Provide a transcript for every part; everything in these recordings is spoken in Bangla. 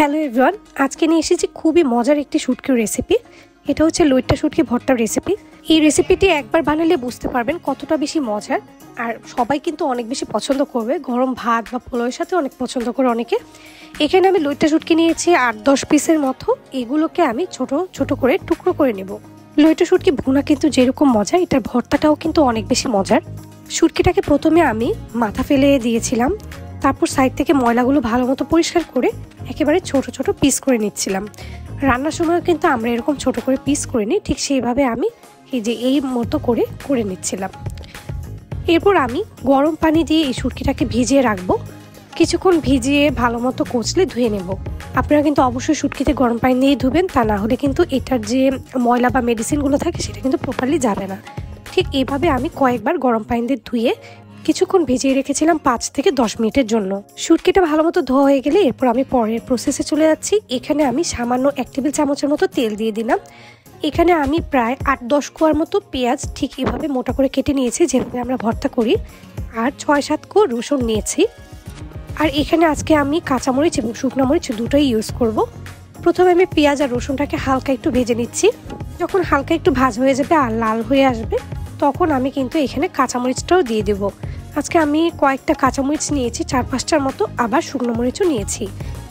হ্যালো এভরিওয়ান, আজকে নিয়ে এসেছি খুবই মজার একটি শুটকির রেসিপি। এটা হচ্ছে লইট্টা শুটকি ভর্তার রেসিপি। এই রেসিপিটি একবার বানালে বুঝতে পারবেন কতটা বেশি মজার, আর সবাই কিন্তু অনেক বেশি পছন্দ করবে। গরম ভাত বা পোলাওয়ের সাথে অনেক পছন্দ করে অনেকে। এখানে আমি লইট্টা শুটকি নিয়েছি 8-10 পিসের মতো। এগুলোকে আমি ছোট ছোট করে টুকরো করে নেব। লইট্টা শুটকি ভুনা কিন্তু যেরকম মজা, এটার ভর্তাটাও কিন্তু অনেক বেশি মজার। শুটকিটাকে প্রথমে আমি মাথা ফেলে দিয়েছিলাম, তারপর সাইড থেকে ময়লাগুলো ভালো মতো পরিষ্কার করে একেবারে ছোট ছোট পিস করে নিচ্ছিলাম। রান্নার সময় কিন্তু আমরা এরকম ছোট করে পিস করে নিই, ঠিক সেইভাবে আমি এই মতো করে নিচ্ছিলাম। এরপর আমি গরম পানি দিয়ে এই শুটকিটাকে ভিজিয়ে রাখবো। কিছুক্ষণ ভিজিয়ে ভালো মতো কচলে ধুয়ে নেব। আপনারা কিন্তু অবশ্যই শুটকিতে গরম পানি দিয়ে ধুবেন, তা না হলে কিন্তু এটার যে ময়লা বা মেডিসিনগুলো থাকে সেটা কিন্তু প্রপারলি যাবে না। ঠিক এইভাবে আমি কয়েকবার গরম পানি দিয়ে ধুয়ে কিছুক্ষণ ভিজিয়ে রেখেছিলাম 5 থেকে 10 মিনিটের জন্য। শুটকিটা ভালো মতো ধোয়া হয়ে গেলে এরপর আমি পরের প্রসেসে চলে যাচ্ছি। এখানে আমি সামান্য 1 টেবিল চামচের মতো তেল দিয়ে দিলাম। এখানে আমি প্রায় 8-10 কোয়ার মতো পেঁয়াজ ঠিক এভাবে মোটা করে কেটে নিয়েছি, যেভাবে আমরা ভর্তা করি, আর 6-7 কোয়া রসুন নিয়েছি। আর এখানে আজকে আমি কাঁচামরিচ এবং শুকনো মরিচ দুটোই ইউজ করব। প্রথমে আমি পেঁয়াজ আর রসুনটাকে হালকা একটু ভেজে নিচ্ছি। যখন হালকা একটু ভাজা হয়ে যাবে আর লাল হয়ে আসবে, তখন আমি কিন্তু এখানে কাঁচামরিচটাও দিয়ে দেবো। আজকে আমি কয়েকটা কাঁচামরিচ নিয়েছি, 4-5টার মতো, আবার শুকনো মরিচও নিয়েছি।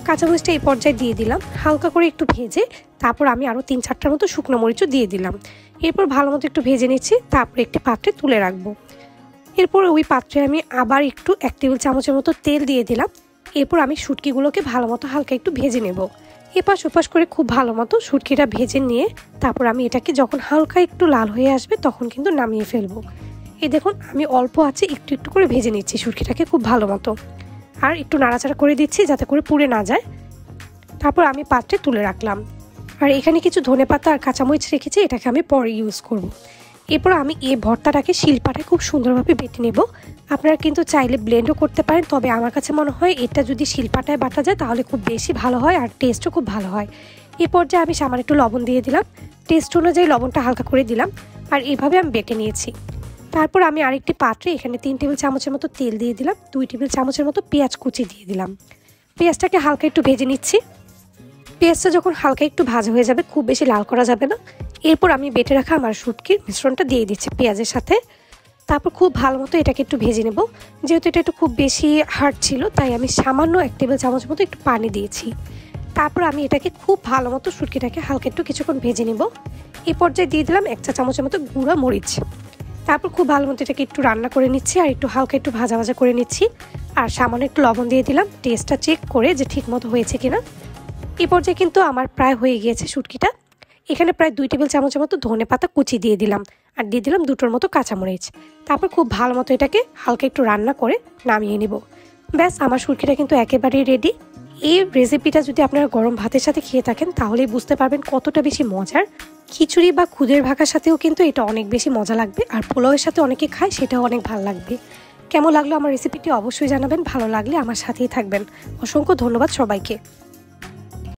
কাঁচামরিচটা এই পর্যায়ে দিয়ে দিলাম, হালকা করে একটু ভেজে তারপর আমি আরও 3-4টার মতো শুকনো মরিচও দিয়ে দিলাম। এরপর ভালো মতো একটু ভেজে নিচ্ছি, তারপর একটি পাত্রে তুলে রাখবো। এরপর ওই পাত্রে আমি আবার একটু 1 টেবিল চামচের মতো তেল দিয়ে দিলাম। এরপর আমি শুটকিগুলোকে ভালো মতো হালকা একটু ভেজে নেব। এপাশ ওপাশ করে খুব ভালো মতো শুটকিটা ভেজে নিয়ে তারপর আমি এটাকে যখন হালকা একটু লাল হয়ে আসবে তখন কিন্তু নামিয়ে ফেলবো। এই দেখুন, আমি অল্প আছে একটু একটু করে ভেজে নিচ্ছি শুটকিটাকে খুব ভালো মতো, আর একটু নাড়াচাড়া করে দিচ্ছি যাতে করে পুড়ে না যায়। তারপর আমি পাত্রে তুলে রাখলাম। আর এখানে কিছু ধনেপাতা আর কাঁচামরিচ রেখেছি, এটাকে আমি পরে ইউজ করব। এরপর আমি এই ভর্তাটাকে শিলপাটায় খুব সুন্দরভাবে বেটে নেব। আপনারা কিন্তু চাইলে ব্লেন্ডও করতে পারেন, তবে আমার কাছে মনে হয় এটা যদি শিলপাটায় বাটা যায় তাহলে খুব বেশি ভালো হয়, আর টেস্টও খুব ভালো হয়। এই পর্যায়ে আমি সামান্য একটু লবণ দিয়ে দিলাম, টেস্ট অনুযায়ী লবণটা হালকা করে দিলাম, আর এইভাবে আমি বেটে নিয়েছি। তারপর আমি আরেকটি পাত্রে এখানে 3 টেবিল চামচের মতো তেল দিয়ে দিলাম, 2 টেবিল চামচের মতো পেঁয়াজ কুচি দিয়ে দিলাম। পেঁয়াজটাকে হালকা একটু ভেজে নিচ্ছি। পেঁয়াজটা যখন হালকা একটু ভাজা হয়ে যাবে, খুব বেশি লাল করা যাবে না। এরপর আমি বেটে রাখা আমার শুটকির মিশ্রণটা দিয়ে দিচ্ছি পেঁয়াজের সাথে। তারপর খুব ভালো মতো এটাকে একটু ভেজে নেব। যেহেতু এটা একটু খুব বেশি হার্ড ছিল, তাই আমি সামান্য 1 টেবিল চামচের মতো একটু পানি দিয়েছি। তারপর আমি এটাকে খুব ভালো মতো শুটকিটাকে হালকা একটু কিছুক্ষণ ভেজে নেব। এই পর্যায়ে দিয়ে দিলাম 1 চা চামচের মতো গুঁড়া মরিচ। তারপর খুব ভালো মতো এটাকে একটু রান্না করে নিচ্ছি, আর একটু হালকা একটু ভাজা ভাজা করে নিচ্ছি। আর সামান্য একটু লবণ দিয়ে দিলাম, টেস্টটা চেক করে যে ঠিক মতো হয়েছে কিনা। এই পর্যায়ে কিন্তু আমার প্রায় হয়ে গিয়েছে শুটকিটা। এখানে প্রায় 2 টেবিল চামচের মতো ধনেপাতা কুচি দিয়ে দিলাম, আর দিয়ে দিলাম 2টোর মতো কাঁচামরিচ। তারপর খুব ভালো মতো এটাকে হালকা একটু রান্না করে নামিয়ে নেব। ব্যাস, আমার শুটকিটা কিন্তু একেবারেই রেডি। এই রেসিপিটা যদি আপনারা গরম ভাতের সাথে খেয়ে থাকেন তাহলেই বুঝতে পারবেন কতটা বেশি মজার। খিচুড়ি বা খুদের ভাগার সাথেও কিন্তু এটা অনেক বেশি মজা লাগবে, আর পোলাওয়ের সাথে অনেকে খায়, সেটাও অনেক ভালো লাগবে। কেমন লাগলো আমার রেসিপিটি অবশ্যই জানাবেন। ভালো লাগলে আমার সাথেই থাকবেন। অসংখ্য ধন্যবাদ সবাইকে।